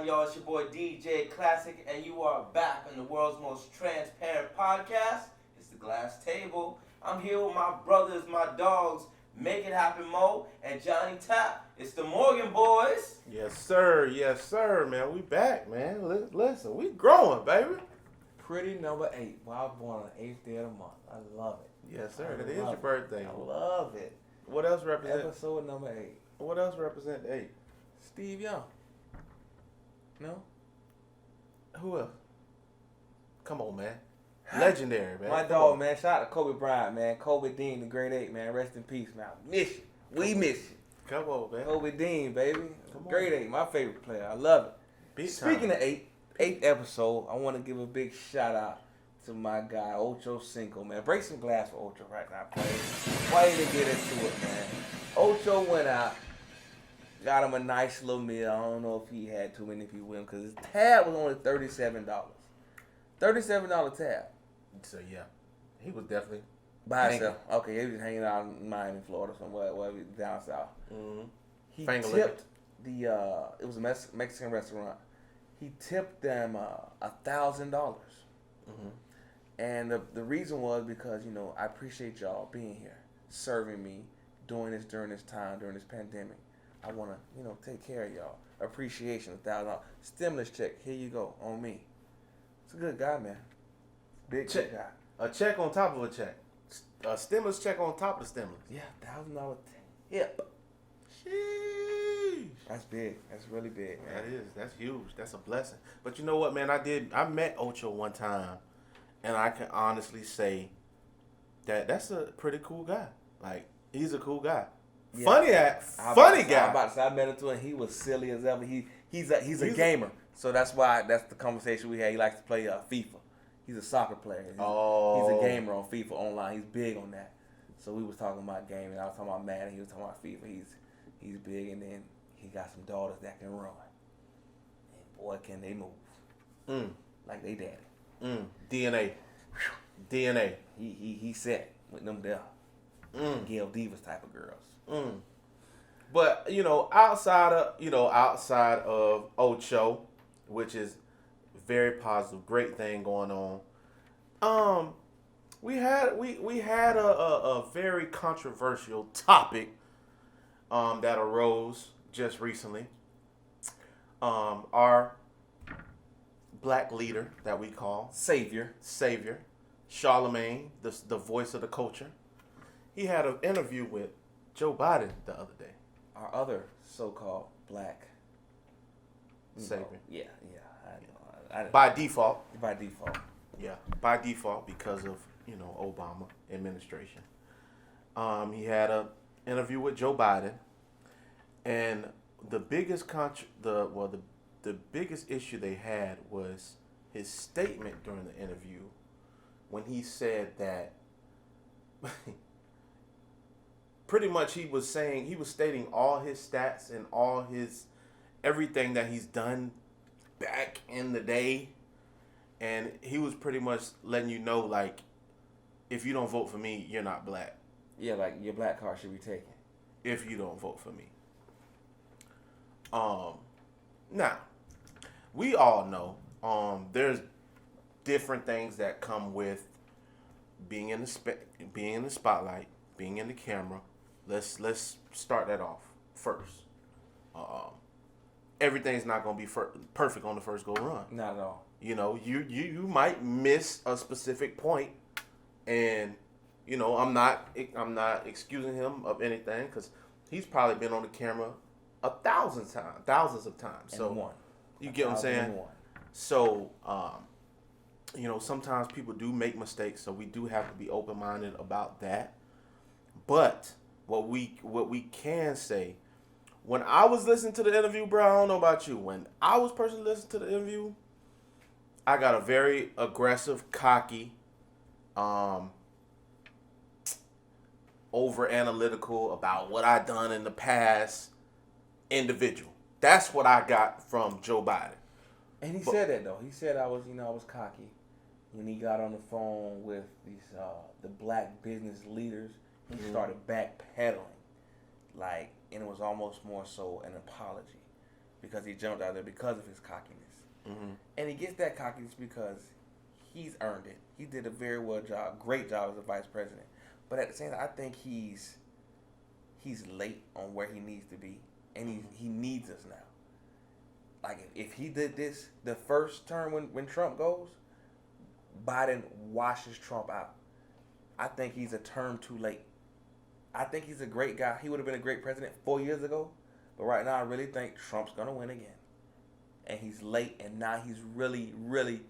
y'all? It's your boy DJ Classic, and you are back on the world's most transparent podcast. It's the Glass Table. I'm here with my brothers, my dogs, Make It Happen Mo, and Johnny Tap. It's the Morgan Boys. Yes, sir, man. We back, man. Listen, we growing, baby. Pretty number 8. Well, I was born on the 8th day of the month. I love it. Yes, sir. That is your birthday. I love it. What else represents? Episode number 8. What else represents 8? Steve Young. No? Who else? Come on, man. Legendary, man. My dog, man. Shout out to Kobe Bryant, man. Kobe Dean, the great 8, man. Rest in peace, man. Miss you. We miss you. Come on, man. Kobe Dean, baby. Come on. Great 8, my favorite player. I love it. Big Speaking time. of 8th episode, I want to give a big shout out to my guy, Ocho Cinco, man. Break some glass for Ocho right now, please. Why didn't get into it, man? Ocho went out, got him a nice little meal. I don't know if he had too many people with him because his tab was only $37. $37 tab. So, yeah. He was definitely By himself. Okay, he was hanging out in Miami, Florida, somewhere down south. Mm-hmm. He tipped it was a Mexican restaurant. He tipped them $1,000. Mm-hmm. And the reason was because, you know, I appreciate y'all being here, serving me, doing this during this time, during this pandemic. I want to, you know, take care of y'all. Appreciation, $1,000. Stimulus check, here you go, on me. It's a good guy, man. Big Check. guy. A check on top of a check. A stimulus check on top of stimulus. Yeah, $1,000 tip. Sheesh. That's big. That's really big, man. That is. That's huge. That's a blessing. But you know what, man? I met Ocho one time, and I can honestly say that that's a pretty cool guy. Like, he's a cool guy. Yeah. Funny guy. I'm about to say, I met him too, and he was silly as ever. He's a gamer, so that's the conversation we had. He likes to play FIFA. He's a soccer player. He's a gamer on FIFA online. He's big on that. So we was talking about gaming. I was talking about Madden. He was talking about FIFA. He's big, and then he got some daughters that can run. And boy, can they move like they daddy. DNA. He set with them there. Gail Divas type of girls. But you know, outside of Ocho, which is very positive, great thing going on. We had a very controversial topic that arose just recently. Our black leader that we call Savior, Charlemagne, the voice of the culture. He had an interview with Joe Biden the other day. our other so-called black Savior. Yeah. I know. By default. By default. Yeah, by default because of, Obama administration. He had an interview with Joe Biden, and the biggest the biggest issue they had was his statement during the interview when he said that pretty much he was stating all his stats and all his everything that he's done back in the day, and he was pretty much letting you know, like, if you don't vote for me, you're not black. Yeah, like your black card should be taken if you don't vote for me. Now, we all know there's different things that come with being in the spotlight, being in the camera. Let's start that off first. Everything's not gonna be perfect on the first go run. Not at all. You might miss a specific point, and I'm not excusing him of anything because he's probably been on the camera thousands of times. So one. You get what I'm saying? So sometimes people do make mistakes, so we do have to be open-minded about that. But what we can say, when I was listening to the interview, bro, I don't know about you. When I was personally listening to the interview, I got a very aggressive, cocky, over analytical about what I done in the past individual. That's what I got from Joe Biden. And he said that though. He said I was cocky when he got on the phone with these the black business leaders. He started backpedaling, and it was almost more so an apology. because he jumped out there because of his cockiness. Mm-hmm. And he gets that cockiness because he's earned it. He did a very great job as a vice president. But at the same time, I think he's late on where he needs to be, and he needs us now. Like if he did this the first term when Trump goes, Biden washes Trump out. I think he's a term too late. I think he's a great guy. He would have been a great president 4 years ago, but right now I really think Trump's gonna win again. And he's late, and now he's really, really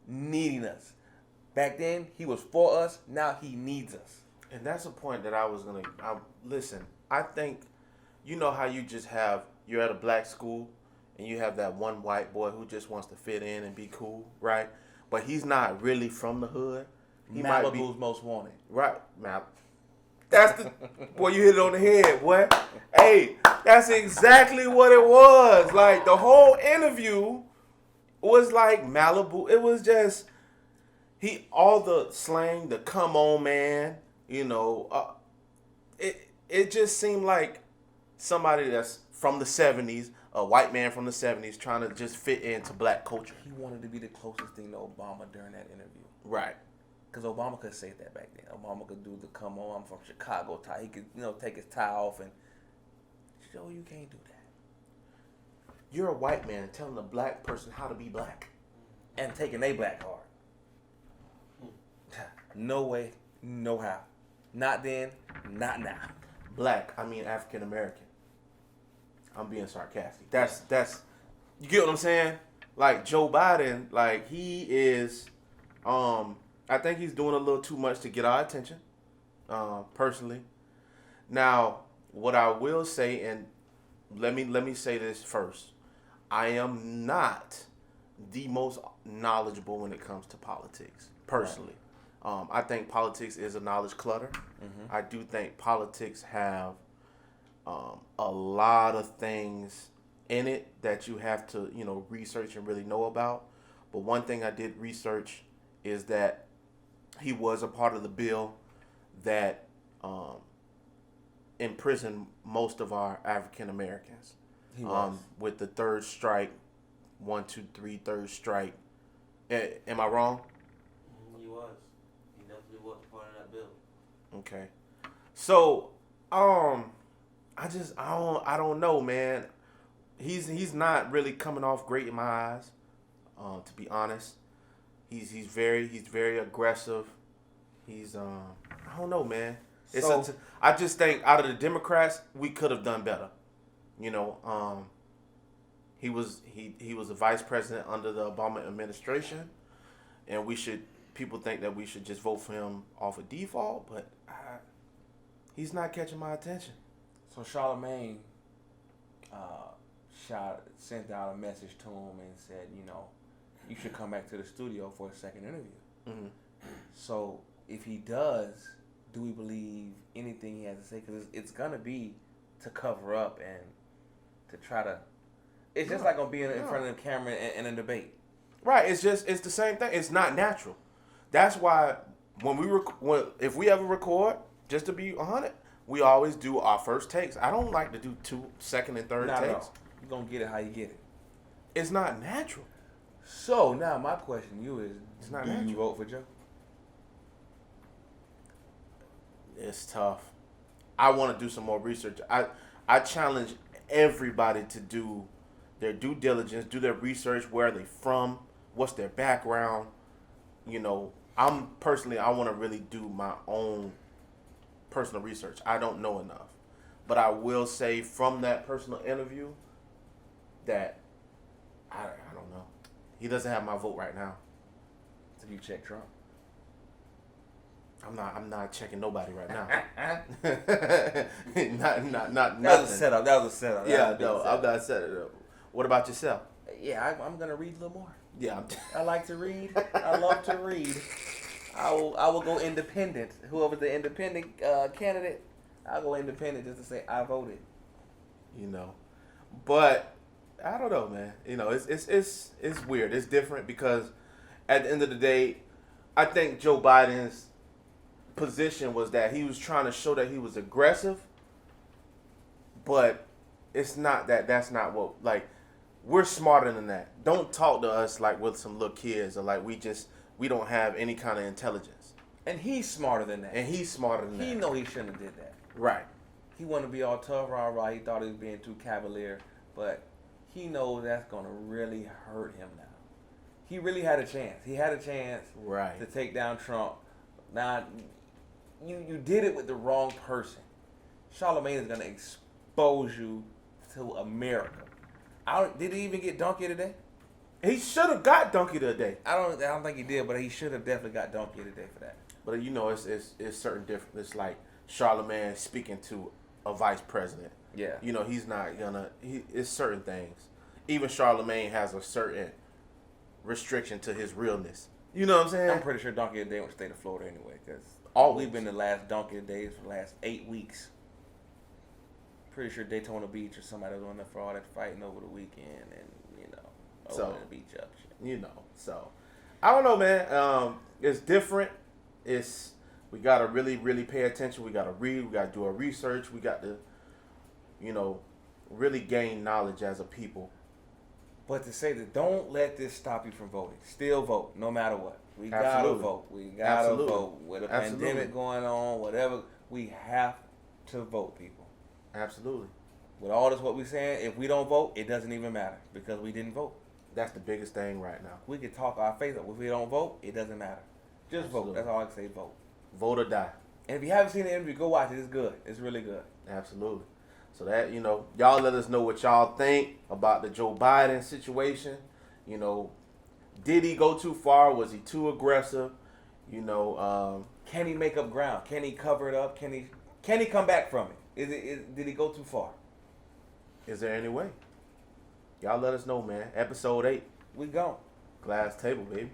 needing us. Back then, he was for us. Now he needs us. And that's a point that I was going to... Listen, I think, you know how you're at a black school, and you have that one white boy who just wants to fit in and be cool, right? But he's not really from the hood. He might be... Malibu's most wanted. Right, That's the... Boy, you hit it on the head, boy. Hey, that's exactly what it was. Like, the whole interview was like Malibu. It was just... all the slang, the come on, man, you know, it just seemed like somebody that's from the 70s, a white man from the 70s trying to just fit into black culture. He wanted to be the closest thing to Obama during that interview. Right. Because Obama could say that back then. Obama could do the come on, I'm from Chicago tie. He could, take his tie off and show you can't do that. You're a white man telling a black person how to be black. And taking a black card. No way, no how. Not then, not now. Black, I mean African American. I'm being sarcastic. That's you get what I'm saying? Like Joe Biden, like he is I think he's doing a little too much to get our attention. Personally. Now, what I will say, and let me say this first. I am not the most knowledgeable when it comes to politics, personally. I think politics is a knowledge clutter. Mm-hmm. I do think politics have a lot of things in it that you have to, research and really know about. But one thing I did research is that he was a part of the bill that imprisoned most of our African Americans. He was. With the third strike, 1, 2, 3, third strike. Am I wrong? He was. He definitely was part of that bill. Okay. So, I don't know, man. He's not really coming off great in my eyes. To be honest, he's very aggressive. He's I don't know, man. I just think out of the Democrats, we could have done better. He was a vice president under the Obama administration, and people think that we should just vote for him off of default, but he's not catching my attention. So Charlemagne sent out a message to him and said, you should come back to the studio for a second interview. Mm-hmm. So if he does, do we believe anything he has to say? Because it's going to be to cover up and to try to... It's just like going to be in front of the camera in a debate. Right. It's the same thing. It's not natural. That's why if we ever record, just to be 100, we always do our first takes. I don't like to do 2 second and third takes. No. You're going to get it how you get it. It's not natural. So now my question to you is, it's not do natural. You vote for Joe? It's tough. I want to do some more research. I challenge everybody to do their due diligence, do their research. Where are they from? What's their background? I want to really do my own personal research. I don't know enough. But I will say from that personal interview that I don't know. He doesn't have my vote right now. So you check Trump? I'm not checking nobody right now. not That was a setup. Yeah, no, I'm not setting it up. What about yourself? Yeah, I'm gonna read a little more. Yeah, I like to read. I love to read. I will go independent. Whoever's the independent candidate, I'll go independent just to say I voted. But I don't know, man. It's weird. It's different because at the end of the day, I think Joe Biden's position was that he was trying to show that he was aggressive, but it's not that. That's not what we're smarter than that. Don't talk to us like we're some little kids or like we don't have any kind of intelligence. And he's smarter than that. And he's smarter than that. He know he shouldn't have did that. Right. He wanted to be all tough, rah. He thought he was being too cavalier, but he knows that's gonna really hurt him now. He really had a chance. He had a chance right. to take down Trump. Now, you did it with the wrong person. Charlamagne is gonna expose you to America. Did he even get donkey today? He should have got donkey today. I don't think he did, but he should have definitely got donkey today for that. But you know, it's certain different. It's like Charlamagne speaking to a vice president. Yeah. You know, he's not gonna. It's certain things. Even Charlamagne has a certain restriction to his realness. You know what I'm saying? I'm pretty sure donkey today went to the state of Florida anyway, because we've been the last donkey days for the last 8 weeks. Pretty sure Daytona Beach or somebody was on there for all that fighting over the weekend, and opening the beach up. You know, so I don't know, man. It's different. We gotta really, really pay attention. We gotta read. We gotta do our research. We got to, really gain knowledge as a people. But to say that, don't let this stop you from voting. Still vote, no matter what. We gotta vote. We gotta vote. With a pandemic going on, whatever, we have to vote, people. Absolutely. With all this, what we're saying, if we don't vote, it doesn't even matter because we didn't vote. That's the biggest thing right now. We can talk our face up. If we don't vote, it doesn't matter. Just Absolutely. vote. That's all I can say. Vote. Vote or die. And if you haven't seen the interview, go watch it. It's good. It's really good. Absolutely. So that, y'all let us know what y'all think about the Joe Biden situation. Did he go too far? Was he too aggressive? Can he make up ground? Can he cover it up? Can he come back from it? Did he go too far? Is there any way? Y'all let us know, man. Episode 8. We gone. Glass table, baby.